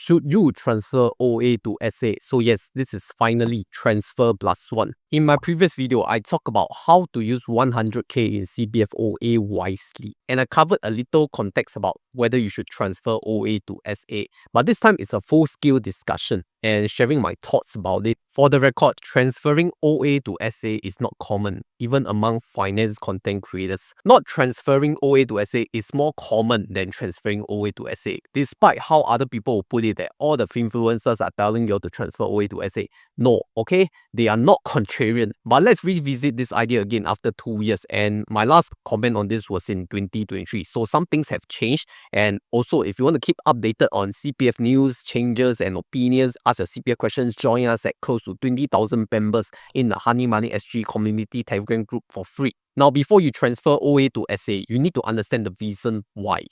Should you transfer OA to SA? So yes, this is finally transfer plus one. In my previous video, I talked about how to use 100k in CPF OA wisely. And I covered a little context about whether you should transfer OA to SA. But this time it's a full-scale discussion and sharing my thoughts about it. For the record, transferring OA to SA is not common, even among finance content creators. Not transferring OA to SA is more common than transferring OA to SA, despite how other people will put it that all the influencers are telling you to transfer OA to SA. No, okay? They are not contrarian. But let's revisit this idea again after 2 years. And my last comment on this was in 2023. So some things have changed. And also, if you want to keep updated on CPF news, changes, and opinions, ask your CPF questions, join us at close to 20,000 members in the Honey Money SG community Telegram group for free. Now, before you transfer OA to SA, you need to understand the reason why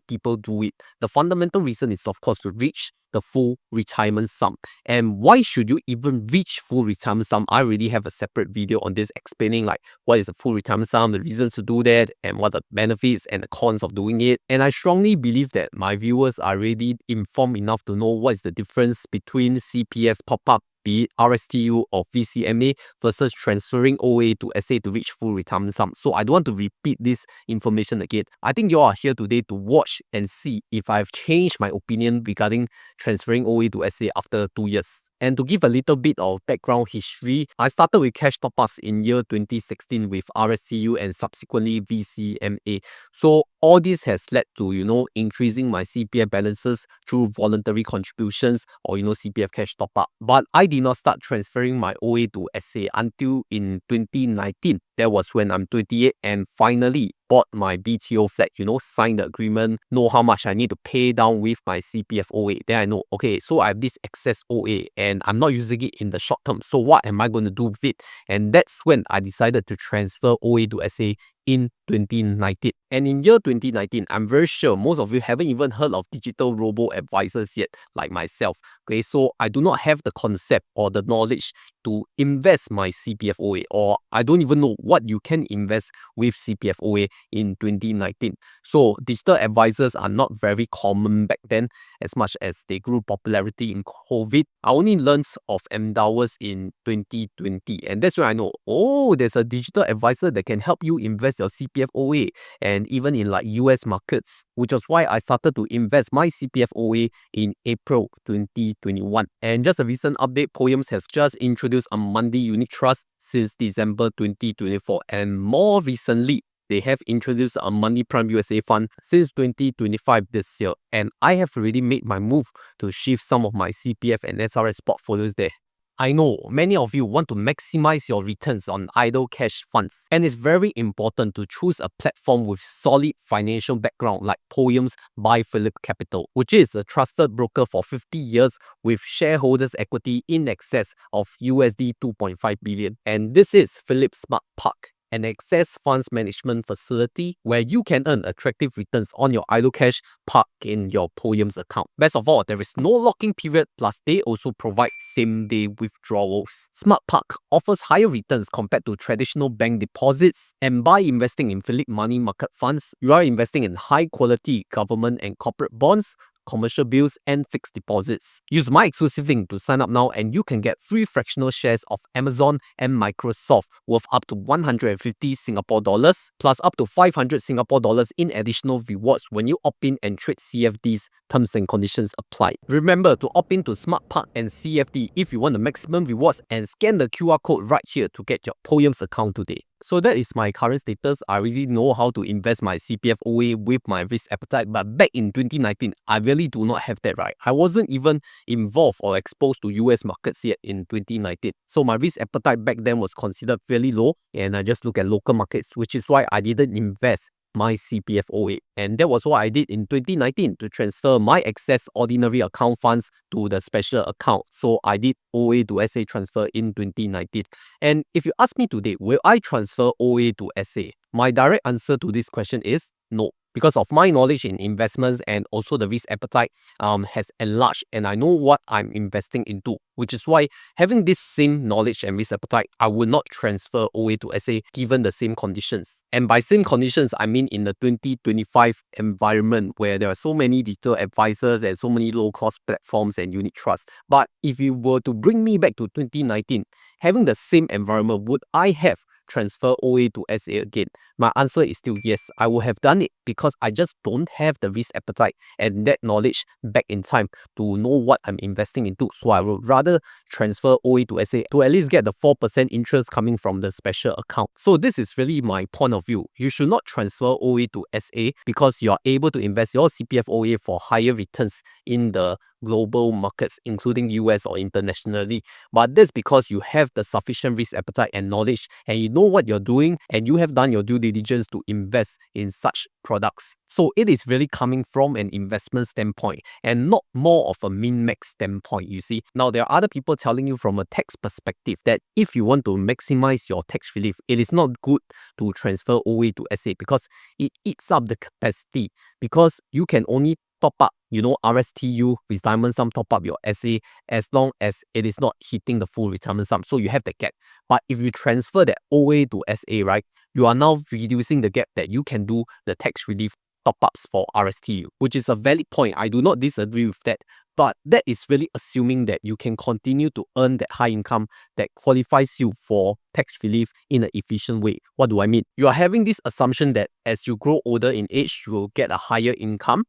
people do it. The fundamental reason is, of course, to reach the full retirement sum. And why should you even reach full retirement sum? I already have a separate video on this explaining like what is the full retirement sum, the reasons to do that, and what are the benefits and the cons of doing it. And I strongly believe that my viewers are already informed enough to know what is the difference between CPF top-up, be it RSTU or VCMA, versus transferring OA to SA to reach full retirement sum. So I don't want to repeat this information again. I think you all are here today to watch and see if I've changed my opinion regarding transferring OA to SA after 2 years. And to give a little bit of background history, I started with cash top-ups in year 2016 with RSTU and subsequently VCMA. So all this has led to, increasing my CPF balances through voluntary contributions or, CPF cash top-up. But I did not start transferring my OA to SA until in 2019. That was when I'm 28 and finally bought my BTO flat, signed the agreement, know how much I need to pay down with my CPF OA. Then I know, okay, so I have this excess OA and I'm not using it in the short term. So what am I going to do with it? And that's when I decided to transfer OA to SA in 2019. And in year 2019, I'm very sure most of you haven't even heard of digital robo-advisors yet, like myself. Okay, so I do not have the concept or the knowledge to invest my CPF OA, or I don't even know what you can invest with CPF OA in 2019. So digital advisors are not very common back then, as much as they grew popularity in COVID. I only learned of Endowers in 2020, and that's when I know, oh, there's a digital advisor that can help you invest your CPF OA, and even in like US markets, which was why I started to invest my CPF OA in April 2021. And just a recent update, Poems has just introduced a monthly unit trust since December 2024, and more recently, they have introduced a monthly prime USA fund since 2025 this year, and I have already made my move to shift some of my CPF and SRS portfolios there. I know many of you want to maximize your returns on idle cash funds, and it's very important to choose a platform with solid financial background like Poems by Phillip Capital, which is a trusted broker for 50 years with shareholders' equity in excess of USD 2.5 billion. And this is Phillip Smart Park, an access funds management facility where you can earn attractive returns on your idle cash parked in your Poems account. Best of all, there is no locking period, plus they also provide same-day withdrawals. Smart Park offers higher returns compared to traditional bank deposits, and by investing in Phillip Money Market Funds, you are investing in high-quality government and corporate bonds, commercial bills, and fixed deposits. Use my exclusive link to sign up now and you can get free fractional shares of Amazon and Microsoft worth up to 150 Singapore dollars plus up to 500 Singapore dollars in additional rewards when you opt in and trade CFDs. Terms and conditions apply. Remember to opt in to Smart Park and CFD if you want the maximum rewards, and scan the QR code right here to get your Poems account today. So that is my current status. I really know how to invest my CPF OA with my risk appetite, but back in 2019, I really do not have that right. I wasn't even involved or exposed to US markets yet in 2019. So my risk appetite back then was considered fairly low, and I just look at local markets, which is why I didn't invest my CPF OA. And that was what I did in 2019 to transfer my excess ordinary account funds to the special account. So I did OA to SA transfer in 2019. And if you ask me today, will I transfer OA to SA? My direct answer to this question is no, because of my knowledge in investments and also the risk appetite has enlarged, and I know what I'm investing into, which is why having this same knowledge and risk appetite, I will not transfer OA to SA given the same conditions. And by same conditions, I mean in the 2025 environment where there are so many digital advisors and so many low-cost platforms and unit trusts. But if you were to bring me back to 2019, having the same environment, would I have transfer OA to SA again? My answer is still yes. I would have done it because I just don't have the risk appetite and that knowledge back in time to know what I'm investing into. So I would rather transfer OA to SA to at least get the 4% interest coming from the special account. So this is really my point of view. You should not transfer OA to SA because you are able to invest your CPF OA for higher returns in the global markets, including US or internationally. But that's because you have the sufficient risk appetite and knowledge, and you know what you're doing, and you have done your due diligence to invest in such products. So it is really coming from an investment standpoint and not more of a min-max standpoint, you see. Now, there are other people telling you from a tax perspective that if you want to maximize your tax relief, it is not good to transfer OA to SA because it eats up the capacity, because you can only top up, RSTU, retirement sum, top up your SA as long as it is not hitting the full retirement sum. So you have the gap. But if you transfer that OA to SA, right, you are now reducing the gap that you can do the tax relief top-ups for RSTU, which is a valid point. I do not disagree with that. But that is really assuming that you can continue to earn that high income that qualifies you for tax relief in an efficient way. What do I mean? You are having this assumption that as you grow older in age, you will get a higher income.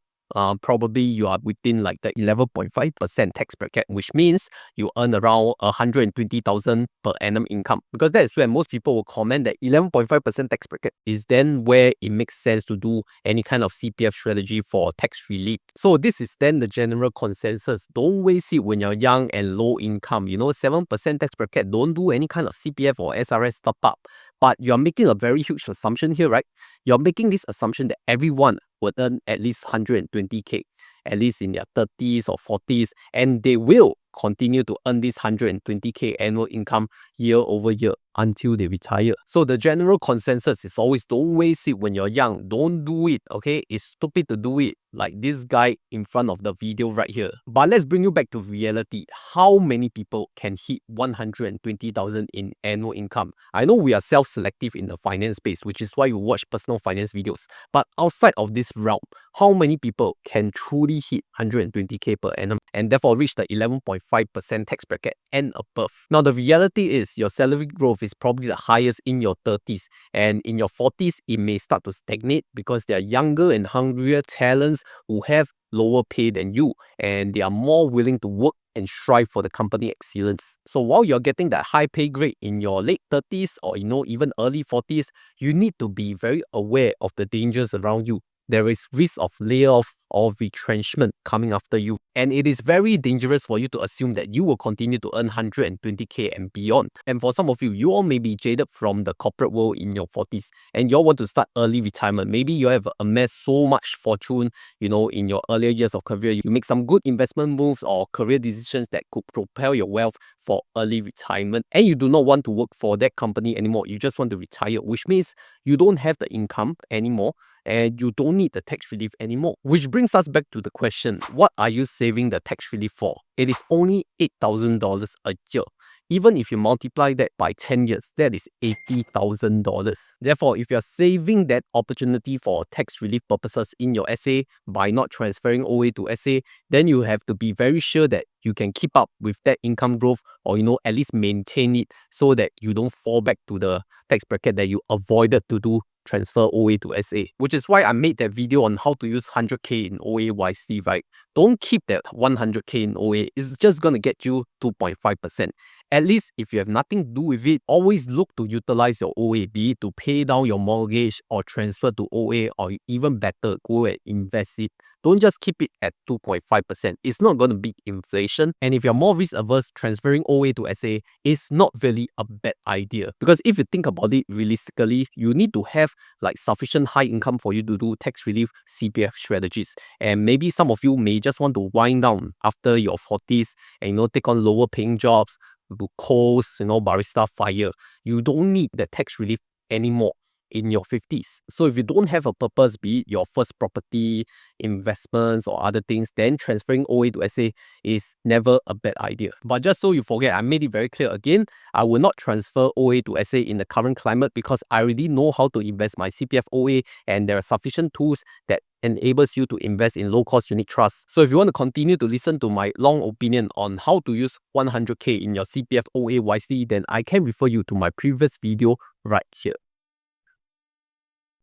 Probably you are within like the 11.5% tax bracket, which means you earn around 120,000 per annum income, because that is where most people will comment that 11.5% tax bracket is then where it makes sense to do any kind of CPF strategy for tax relief. So this is then the general consensus. Don't waste it when you're young and low income. 7% tax bracket, don't do any kind of CPF or SRS top up. But you're making a very huge assumption here, right? You're making this assumption that everyone would earn at least 120K, at least in their 30s or 40s, and they will continue to earn this 120K annual income year over year until they retire. So the general consensus is always don't waste it when you're young. Don't do it, okay? It's stupid to do it like this guy in front of the video right here. But let's bring you back to reality. How many people can hit 120,000 in annual income? I know we are self-selective in the finance space, which is why you watch personal finance videos. But outside of this realm, how many people can truly hit 120K per annum and therefore reach the 11.5% tax bracket and above? Now, the reality is your salary growth is probably the highest in your 30s, and in your 40s, it may start to stagnate because there are younger and hungrier talents who have lower pay than you, and they are more willing to work and strive for the company excellence. So while you're getting that high pay grade in your late 30s or even early 40s, you need to be very aware of the dangers around you. There is risk of layoffs or retrenchment coming after you. And it is very dangerous for you to assume that you will continue to earn 120K and beyond. And for some of you, you all may be jaded from the corporate world in your 40s and you all want to start early retirement. Maybe you have amassed so much fortune, in your earlier years of career. You make some good investment moves or career decisions that could propel your wealth for early retirement. And you do not want to work for that company anymore. You just want to retire, which means you don't have the income anymore and you don't need the tax relief anymore. Which brings us back to the question, what are you saving the tax relief for? It is only $8,000 a year. Even if you multiply that by 10 years, that is $80,000. Therefore, if you're saving that opportunity for tax relief purposes in your SA by not transferring OA to SA, then you have to be very sure that you can keep up with that income growth or, at least maintain it so that you don't fall back to the tax bracket that you avoided to do transfer OA to SA, which is why I made that video on how to use 100K in OA wisely, right? Don't keep that 100K in OA. It's just going to get you 2.5%. At least if you have nothing to do with it, always look to utilize your OA, be it to pay down your mortgage or transfer to OA, or even better, go and invest it. Don't just keep it at 2.5%. It's not going to beat inflation. And if you're more risk averse, transferring OA to SA is not really a bad idea. Because if you think about it realistically, you need to have like sufficient high income for you to do tax relief CPF strategies. And maybe some of you may just want to wind down after your 40s and take on lower paying jobs, to coast, barista fire. You don't need the tax relief anymore. in your 50s. So if you don't have a purpose, be it your first property, investments or other things, then transferring OA to SA is never a bad idea. But just so you forget, I made it very clear again, I will not transfer OA to SA in the current climate because I already know how to invest my CPF OA, and there are sufficient tools that enables you to invest in low-cost unit trusts. So if you want to continue to listen to my long opinion on how to use 100k in your CPF OA wisely, then I can refer you to my previous video right here.